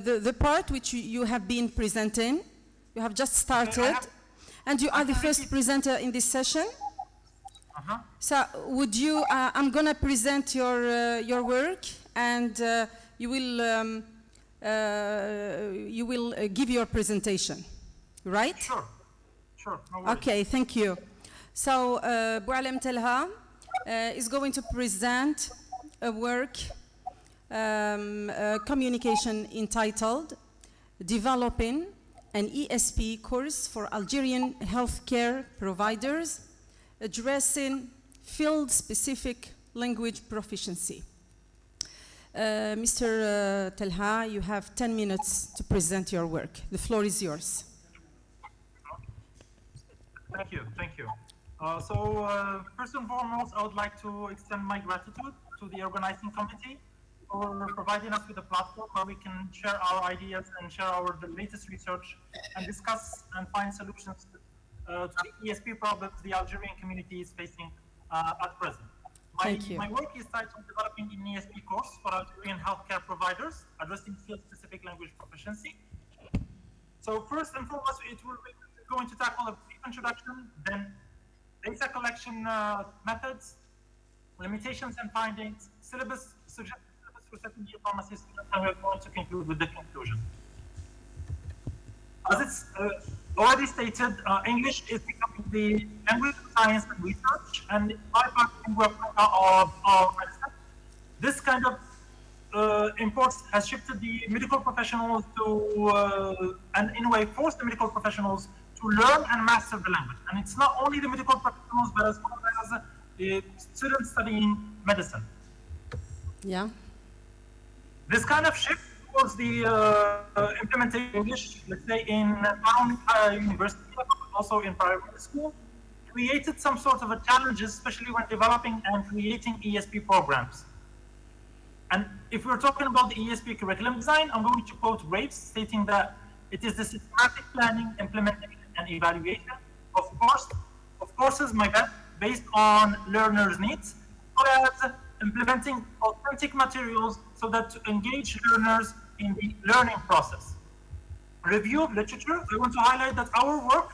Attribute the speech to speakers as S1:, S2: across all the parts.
S1: the part which you have been presenting. You have just started, and you are the first presenter in this session. So would you, I'm going to present your work, and you will give your presentation, right?
S2: Sure, sure, no worries.
S1: Okay, thank you. So Boualem Telha is going to present a work, communication entitled Developing an ESP course for Algerian healthcare providers addressing field-specific language proficiency. Mr. Telha, you have 10 minutes to present your work. The floor is yours.
S2: Thank you, thank you. First and foremost, I would like to extend my gratitude to the organizing committee for providing us with a platform where we can share our ideas and share the latest research and discuss and find solutions to the ESP problems the Algerian community is facing at present. My work is titled Developing an ESP course for Algerian healthcare providers addressing field-specific language proficiency. So first and foremost, we're going to tackle a brief introduction, then data collection methods, limitations and findings, syllabus, suggested syllabus for second-year pharmacy students, and we're going to conclude with the conclusion. As it's already stated, English is becoming the language of science and research, and bipartisan of medicine. This kind of imports has shifted the medical professionals to, and in a way forced the medical professionals to learn and master the language. And it's not only the medical professionals, but as well as the students studying medicine.
S1: Yeah.
S2: This kind of shift towards the implementation of English, let's say in university, but also in primary school, created some sort of a challenges, especially when developing and creating ESP programs. And if we're talking about the ESP curriculum design, I'm going to quote Graves, stating that it is the systematic planning, implementation, and evaluation of courses based on learners' needs, as well as implementing authentic materials so that to engage learners in the learning process. Review of literature, I want to highlight that our work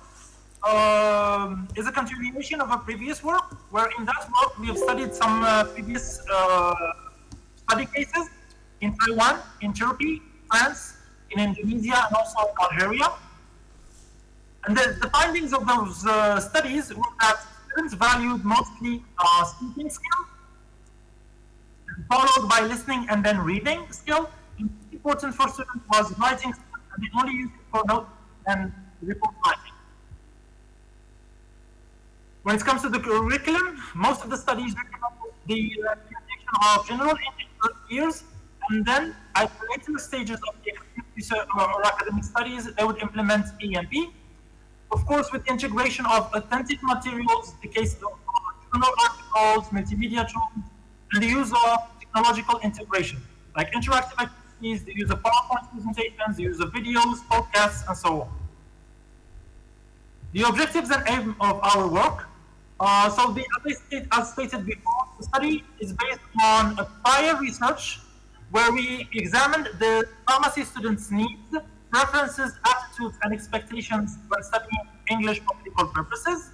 S2: is a continuation of a previous work, where in that work we have studied some previous study cases in Taiwan, in Turkey, France, in Indonesia, and also Algeria. And the findings of those studies were that students valued mostly speaking skill, followed by listening and then reading skill. Important for students was writing skill, and they only used it for note and report writing. When it comes to the curriculum, most of the studies recommend the implementation of general English years, and then at later stages of the research or academic studies, they would implement EMP. Of course, with integration of authentic materials, the case of journal articles, multimedia tools, and the use of technological integration, like interactive activities, the use of PowerPoint presentations, the use of videos, podcasts, and so on. The objectives and aim of our work. As stated before, the study is based on a prior research where we examined the pharmacy students' needs, preferences, attitudes, and expectations when studying English for medical purposes.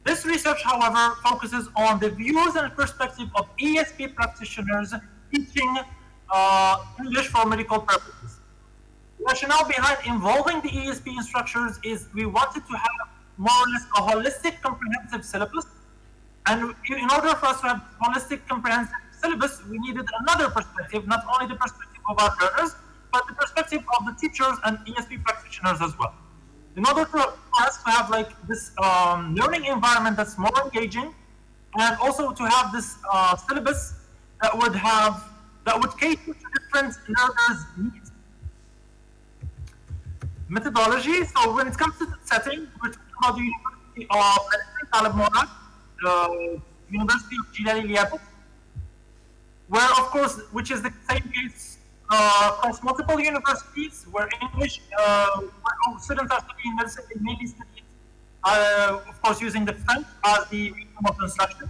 S2: This research, however, focuses on the views and perspective of ESP practitioners teaching English for medical purposes. The rationale behind involving the ESP instructors is we wanted to have more or less a holistic, comprehensive syllabus. And in order for us to have holistic, comprehensive syllabus, we needed another perspective, not only the perspective of our learners, but the perspective of the teachers and ESP practitioners as well. In order for us to have like this learning environment that's more engaging, and also to have this syllabus that would cater to different learners' needs. Methodology. So when it comes to the setting, we're talking about the University of Medicine, Talib Morad, the University of Jilali Liabat, where of course, which is the same case across multiple universities, where English, where students are studying medicine, they may be studied, of course, using the French as the medium of instruction.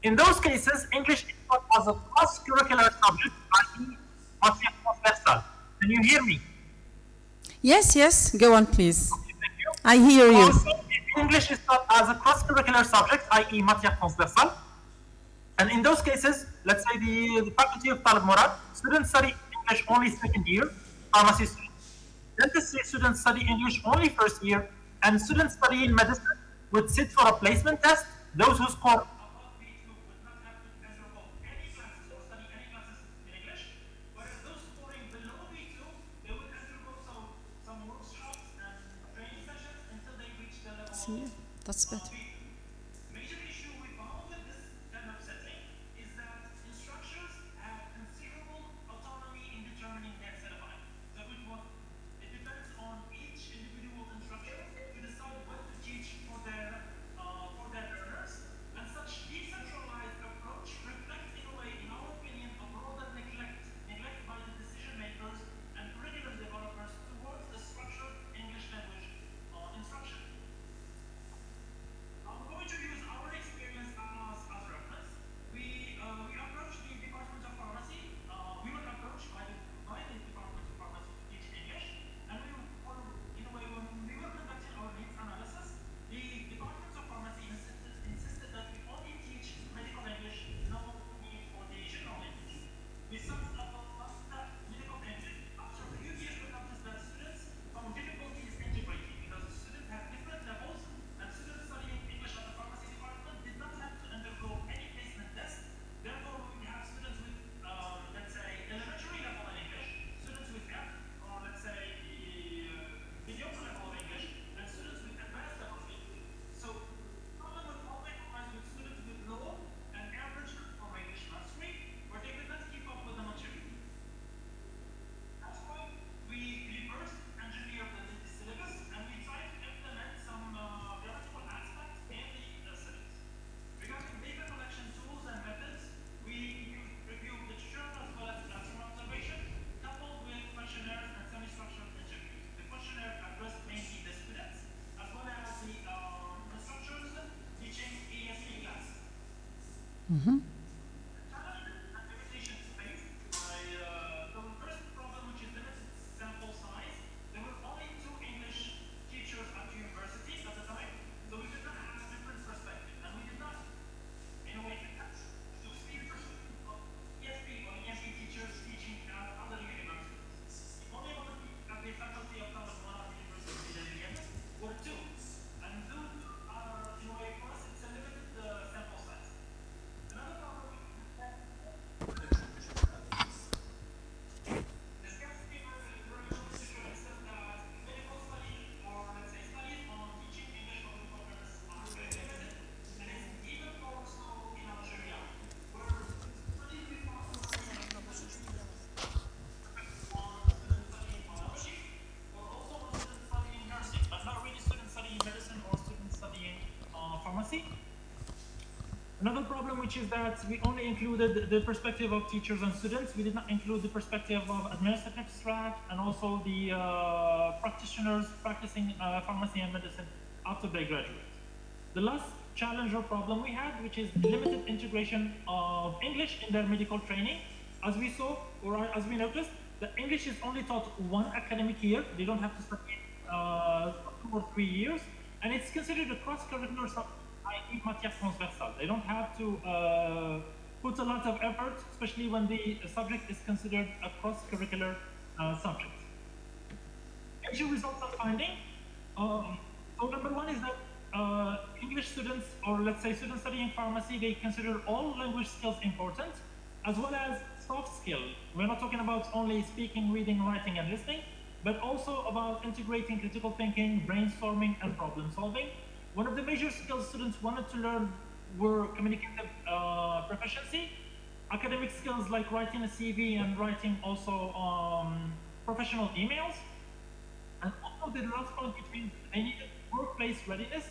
S2: In those cases, English is taught as a cross-curricular subject, i.e. matière transversale. Can you hear me?
S1: Yes, yes, go on, please.
S2: Thank you.
S1: I hear you.
S2: Also, English is taught as a cross-curricular subject, i.e. matière transversale. And in those cases, let's say the faculty of Talib Murad, students study English only second year, pharmacy students. Dentistry students study English only first year, and students studying medicine would sit for a placement test. Those who score above B2 would not have to enroll any classes or study any classes in English, whereas those scoring below B2, they would undergo some workshops and training sessions until they reach the level
S1: See, that's better.
S2: B2. Major issue we found with this kind of setting is that instructors have considerable autonomy in determining their syllabi. So it depends on each individual instructor to decide what to teach for their learners, and such decentralized approach reflects in a way, in our opinion, a broader neglect by the decision makers and curriculum developers towards the structured English language instruction. I'm going to use our experience as reference. We approached the Department of Pharmacy. We were approached by the Department of Pharmacy to teach English, and we were, in a way, when we were conducting our needs analysis, the Department of Pharmacy insisted that we only teach medical English, no need for the general English. We started about medical English. After a few years, we noticed that students found difficulties integrating because students have different levels, and students studying English at the pharmacy department did not have to undergo any placement test. Therefore, we have students with, let's say, elementary level in English, students with F, or let's say the mediocre level of English, and students with advanced level of English. So, problem would always arise with students with low and average level of English mastery, where they could not keep up with the maturity. That's why we reverse engineered the syllabus, and we try to implement some grammatical aspects in the syllabus. Regarding data collection tools and methods, we review literature as well as classroom observation, coupled with questionnaires and semi-structured interviews. The questionnaire addressed mainly the students, as well as the instructors teaching ESP class. Challenges and limitations faced by the first problem, which is limited sample size. There were only 2 English teachers at university at the time, so we did not have different perspectives, and we did not, in a way, attach to see perspective of ESP or ESP teachers teaching at other universities. The only one at the faculty of Talib Murad University were 2, and those are, in a way, for us, it's a limited sample size. Another problem the scarcity of literature says that medical studies, or let's say studies on teaching English for medical purposes, are very limited, and it's even more so in Algeria, where studies we found on students studying biology, or also on students studying nursing, but not really students studying medicine or students studying pharmacy. Another problem, which is that we only included the perspective of teachers and students. We did not include the perspective of administrative staff and also the practitioners practicing pharmacy and medicine after they graduate. The last challenge or problem we had, which is limited integration of English in their medical training. As we saw, or as we noticed, the English is only taught 1 academic year. They don't have to study 2 or 3 years, and it's considered a cross-curricular subject, i.e. matière transversale. They don't have to put a lot of effort, especially when the subject is considered a cross-curricular subject. Major results of finding. So number 1 is that English students, or let's say students studying pharmacy, they consider all language skills important, as well as soft skills. We're not talking about only speaking, reading, writing, and listening, but also about integrating critical thinking, brainstorming, and problem solving. One of the major skills students wanted to learn were communicative proficiency, academic skills like writing a CV and writing also professional emails, and also the last point between they needed workplace readiness,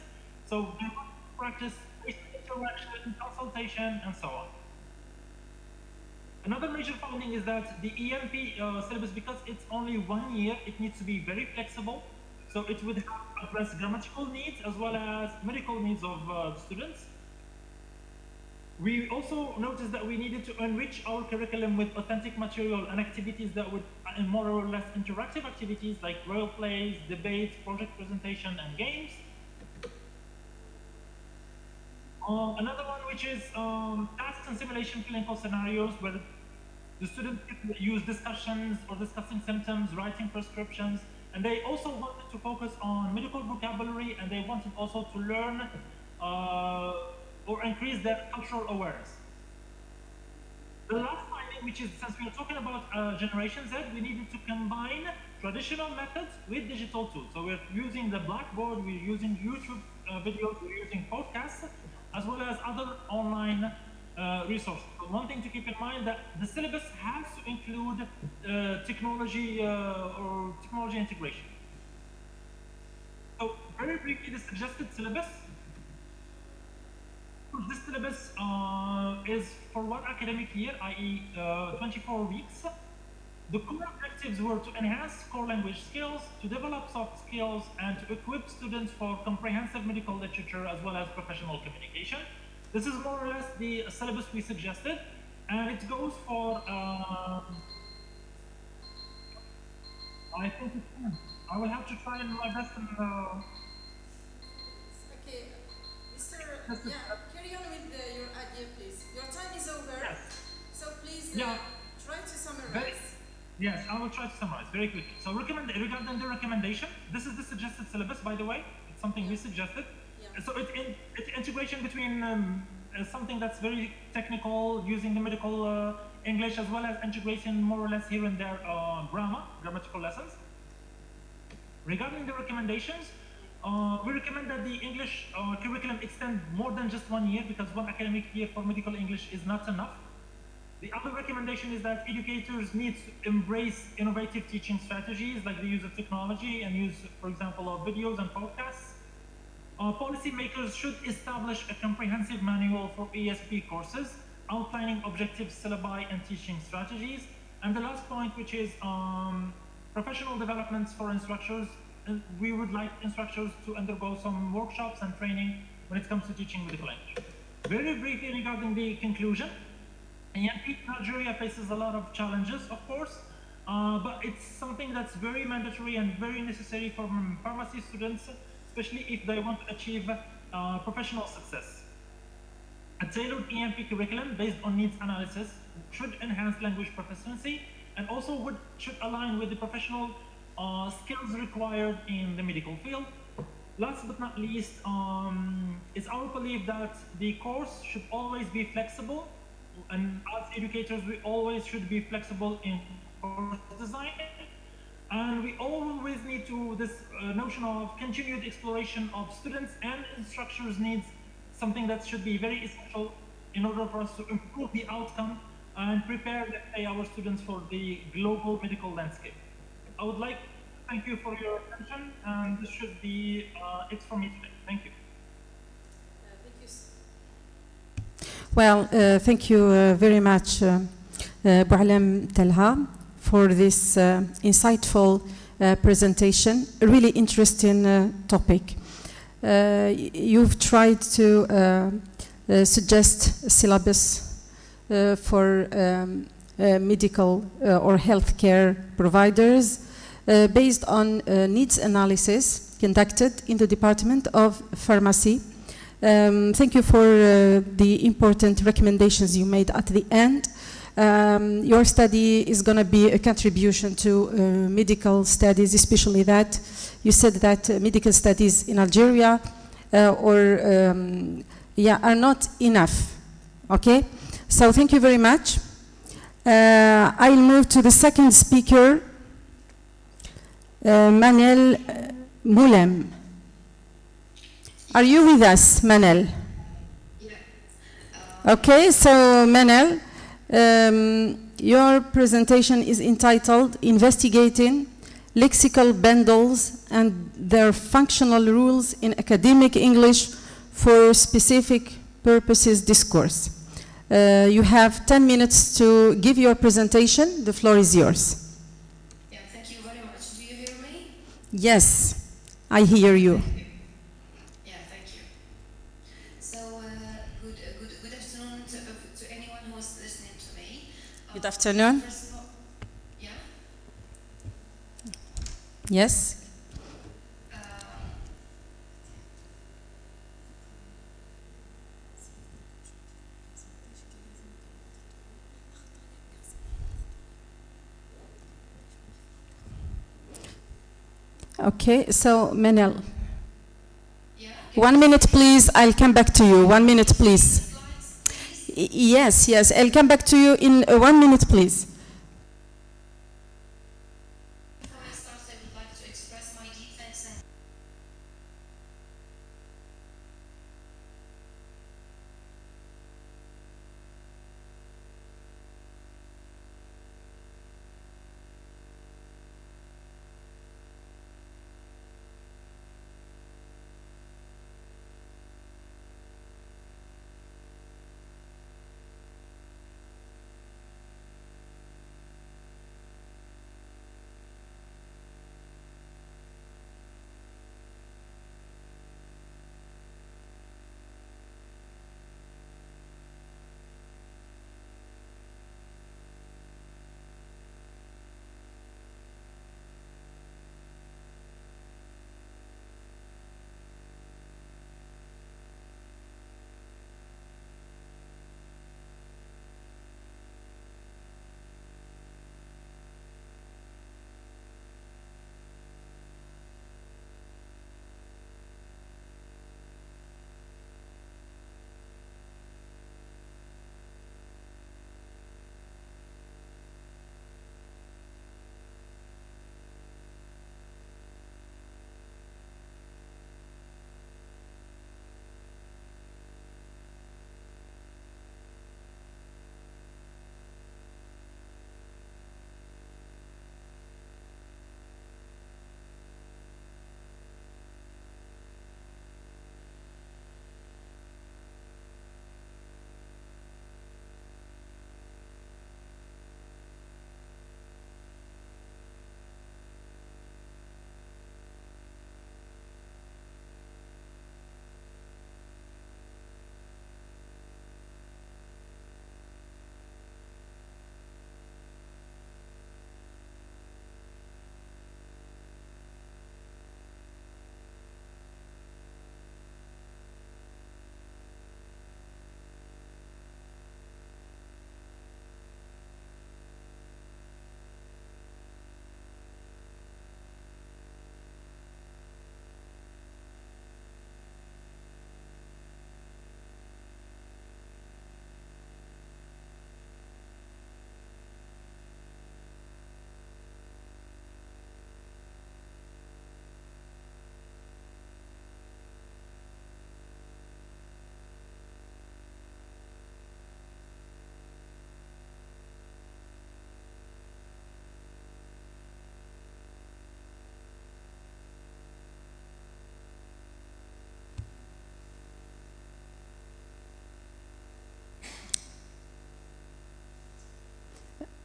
S2: so they wanted to practice interaction, consultation, and so on. Another major finding is that the EMP syllabus, because it's only 1 year, it needs to be very flexible. So it would address grammatical needs as well as medical needs of the students. We also noticed that we needed to enrich our curriculum with authentic material and activities that would, more or less interactive activities like role plays, debates, project presentation, and games. Another one, which is tasks and simulation clinical scenarios, where the students could use discussions or discussing symptoms, writing prescriptions, and they also wanted to focus on medical vocabulary, and they wanted also to learn or increase their cultural awareness. The last finding, which is, since we are talking about Generation Z, we needed to combine traditional methods with digital tools. So we're using the Blackboard, we're using YouTube videos, we're using podcasts, as well as other online resources. So one thing to keep in mind that the syllabus has to include technology or technology integration. So very briefly, the suggested syllabus. This syllabus is for one academic year, i.e. 24 weeks. The core objectives were to enhance core language skills, to develop soft skills, and to equip students for comprehensive medical literature as well as professional communication. This is more or less the syllabus we suggested, and it goes for, I think I will have to try my best and
S1: Okay, Mr. Yeah, carry on with your idea, please. Your time is over,
S2: yes.
S1: So please try to summarize.
S2: Yes, I will try to summarize very quickly. So regarding the recommendation, this is the suggested syllabus, by the way. It's something we suggested. Yeah. So it's integration between something that's very technical, using the medical English, as well as integration more or less here and there grammatical lessons. Regarding the recommendations, we recommend that the English curriculum extend more than just 1 year, because one academic year for medical English is not enough. The other recommendation is that educators need to embrace innovative teaching strategies like the use of technology and use, for example, of videos and podcasts. Policymakers should establish a comprehensive manual for ESP courses, outlining objective syllabi and teaching strategies. And the last point, which is professional developments for instructors. We would like instructors to undergo some workshops and training when it comes to teaching medical English. Very briefly regarding the conclusion, ENP in Algeria faces a lot of challenges, of course, but it's something that's very mandatory and very necessary for pharmacy students, especially if they want to achieve professional success. A tailored ENP curriculum based on needs analysis should enhance language proficiency and also should align with the professional skills required in the medical field. Last but not least, it's our belief that the course should always be flexible, and as educators, we always should be flexible in course design. And we always need to, this notion of continued exploration of students and instructors needs, something that should be very essential in order for us to improve the outcome and prepare, let's say, our students for the global medical landscape. I would like to thank you for your attention, and this should be it for me today. Thank you.
S1: Well, thank you very much, Boualem Telha, for this insightful presentation. A really interesting topic. You've tried to suggest a syllabus for medical or healthcare providers based on needs analysis conducted in the Department of Pharmacy. Thank you for the important recommendations you made at the end. Your study is going to be a contribution to medical studies, especially that you said that medical studies in Algeria are not enough. Okay, so thank you very much. I'll move to the second speaker, Manel Moulem. Are you with us, Manel? Yeah. Okay, so Manel, your presentation is entitled Investigating Lexical Bundles and Their Functional Rules in Academic English for Specific Purposes Discourse. You have 10 minutes to give your presentation. The floor is yours.
S3: Yeah, thank you very much. Do you hear me?
S1: Yes, I hear you.
S3: Yeah, thank you. So, good afternoon to
S1: Good afternoon.
S3: First of all, yeah.
S1: Yes. Okay, so Manel,
S3: Yeah.
S1: 1 minute please, I'll come back to you. 1 minute please.
S3: Slides, please.
S1: Yes, yes, I'll come back to you in 1 minute please.
S3: Before I start, I would like to express my deep thanks and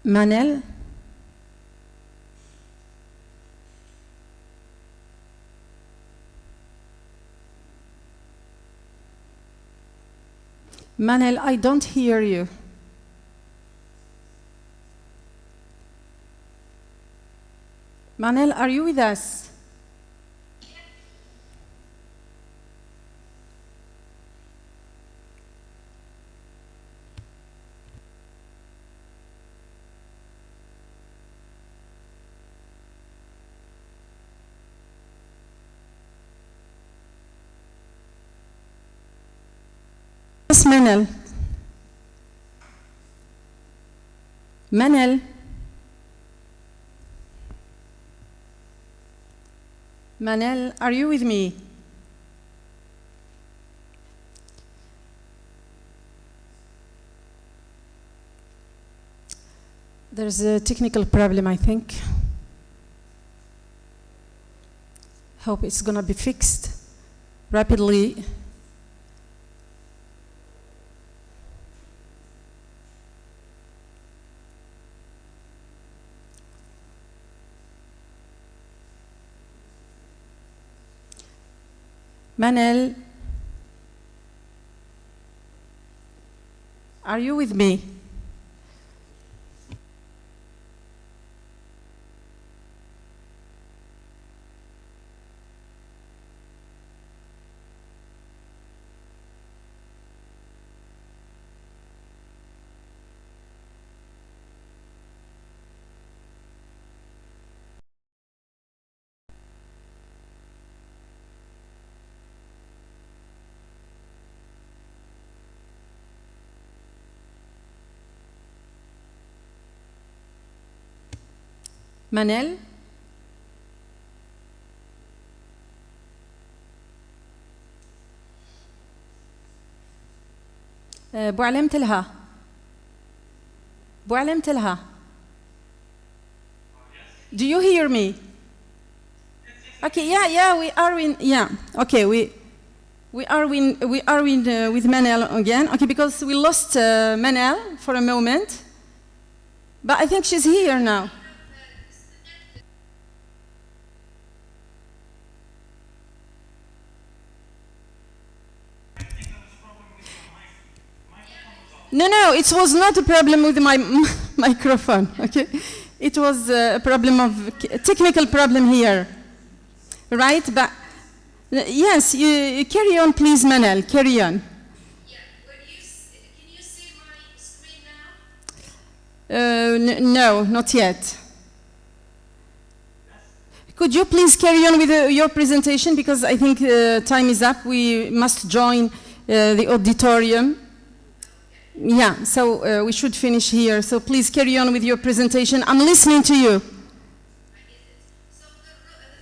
S1: Manel, Manel, I don't hear you. Manel, are you with us? Yes, Manel. Manel. Manel, are you with me? There's a technical problem, I think. Hope it's gonna be fixed rapidly. Manel, are you with me? Manel? بوعلم تلها. بوعلم تلها. Do you hear me? Okay, yeah, we are in, yeah. Okay, we are with Manel again. Okay, because we lost Manel for a moment, but I think she's here now. No, it was not a problem with my microphone, okay? It was a problem of, a technical problem here, right? But, yes, you carry on, please, Manel, carry on.
S3: Yeah, can you see my screen now?
S1: No, not yet. Could you please carry on with your presentation, because I think time is up. We must join the auditorium. Yeah, so we should finish here. So please carry on with your presentation. I'm listening to you.
S3: So the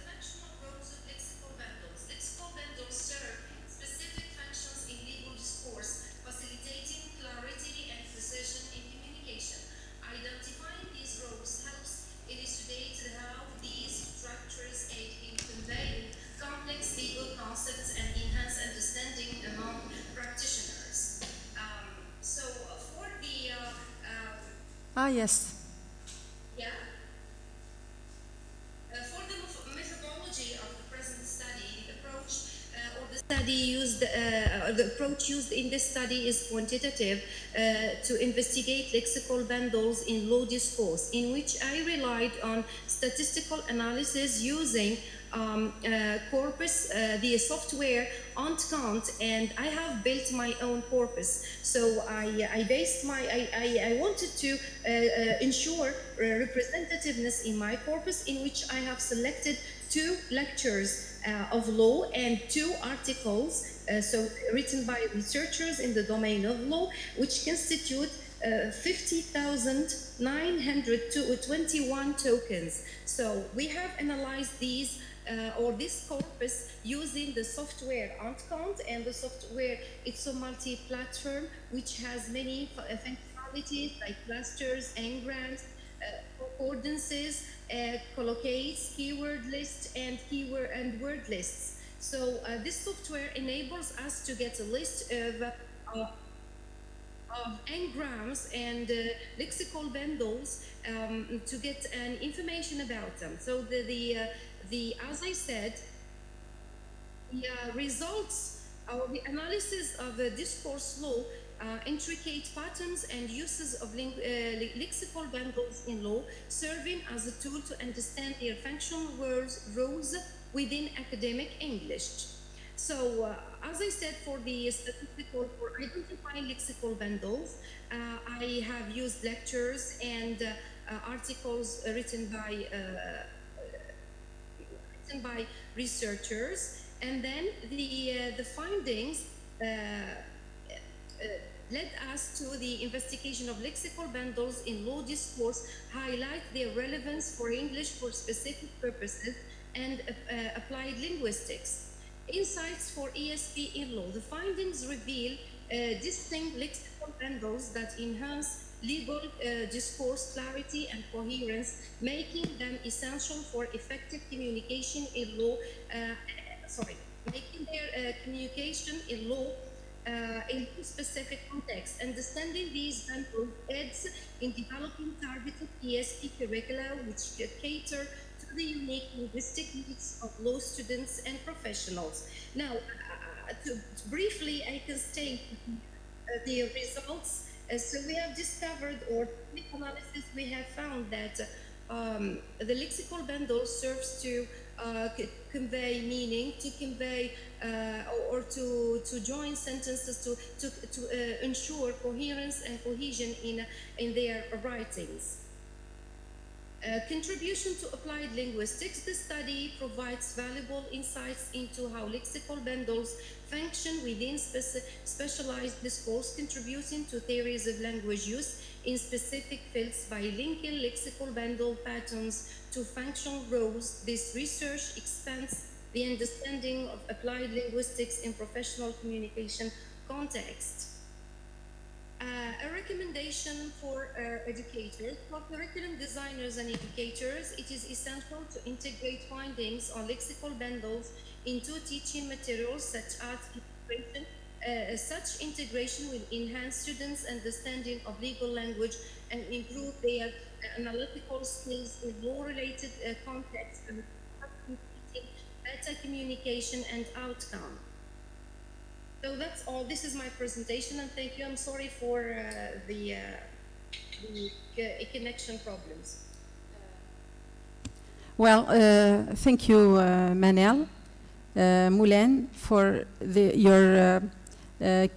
S3: functional roles of lexical bundles. Lexical bundles serve specific functions in legal discourse, facilitating clarity and precision in communication. Identifying these roles helps elucidate how these structures aid in conveying complex legal concepts and enhance understanding among practitioners. So for the
S1: Yes.
S3: yeah. For the methodology of the present study, the approach or the study used, the approach used in this study is quantitative to investigate lexical bundles in law discourse, in which I relied on statistical analysis using corpus, the software Count, and I have built my own corpus. So I based my, I wanted to ensure representativeness in my corpus, in which I have selected 2 lectures of law and 2 articles, so written by researchers in the domain of law, which constitute 50,921 tokens. So we have analyzed these or this corpus using the software Count, and the software, it's a multi-platform which has many functionalities like clusters, engrams, concordances, collocates, keyword lists, and keyword and word lists. So this software enables us to get a list of engrams and lexical bundles to get an information about them. So as I said, the results or the analysis of discourse law, intricate patterns and uses of lexical bundles in law, serving as a tool to understand their functional roles within academic English. So, as I said, for identifying lexical bundles, I have used lectures and articles written by researchers, and then the findings led us to the investigation of lexical bundles in law discourse, highlight their relevance for English for specific purposes, and applied linguistics. Insights for ESP in law. The findings reveal distinct lexical bundles that enhance legal discourse clarity and coherence, making them essential for effective communication in law, making their communication in law in specific context. Understanding these bundles aids in developing targeted ESP curricula which cater to the unique linguistic needs of law students and professionals. Now, briefly, I can state the results. So we have discovered, or with analysis, we have found that the lexical bundle serves to convey meaning, to convey or to join sentences, to ensure coherence and cohesion in their writings. Contribution to applied linguistics. The study provides valuable insights into how lexical bundles function within specialized discourse, contributing to theories of language use in specific fields by linking lexical bundle patterns to functional roles. This research expands the understanding of applied linguistics in professional communication context. A recommendation for educators. For curriculum designers and educators, it is essential to integrate findings on lexical bundles into teaching materials such as integration. Such integration will enhance students' understanding of legal language and improve their analytical skills in more related contexts and better communication and outcome. So that's all. This is my presentation, and thank you. I'm sorry for the connection problems.
S1: Well, thank you, Manel Moulin, for your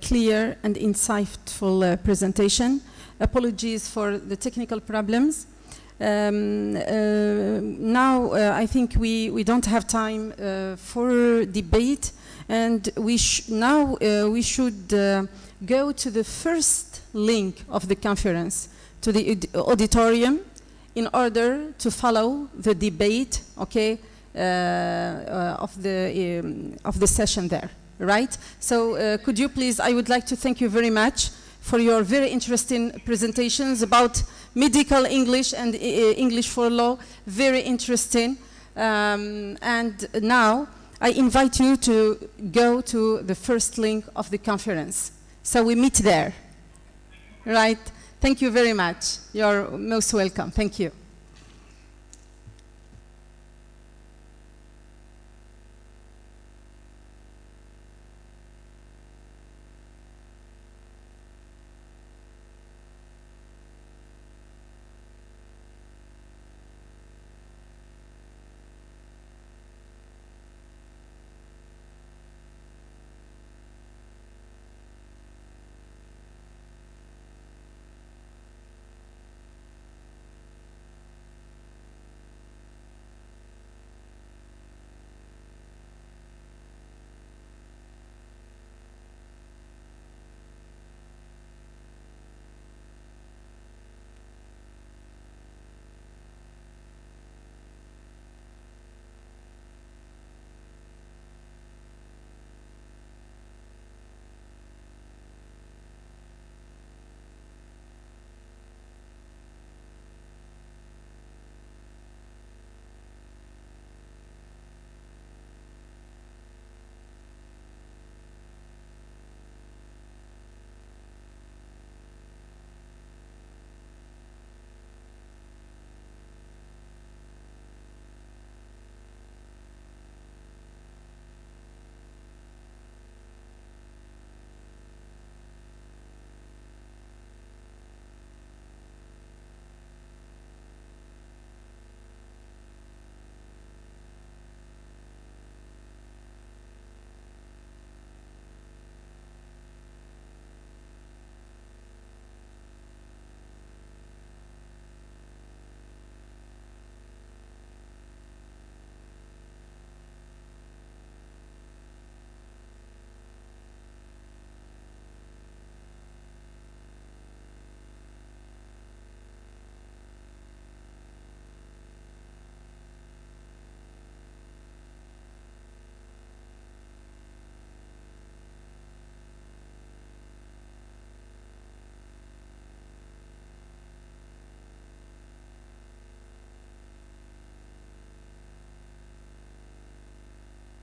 S1: clear and insightful presentation. Apologies for the technical problems. Now, I think we don't have time for debate. And we should go to the first link of the conference, to the auditorium, in order to follow the debate, okay, of the session there, right? So could you please, I would like to thank you very much for your very interesting presentations about medical English and English for law, very interesting. And now, I invite you to go to the first link of the conference. So we meet there, right? Thank you very much. You're most welcome. Thank you.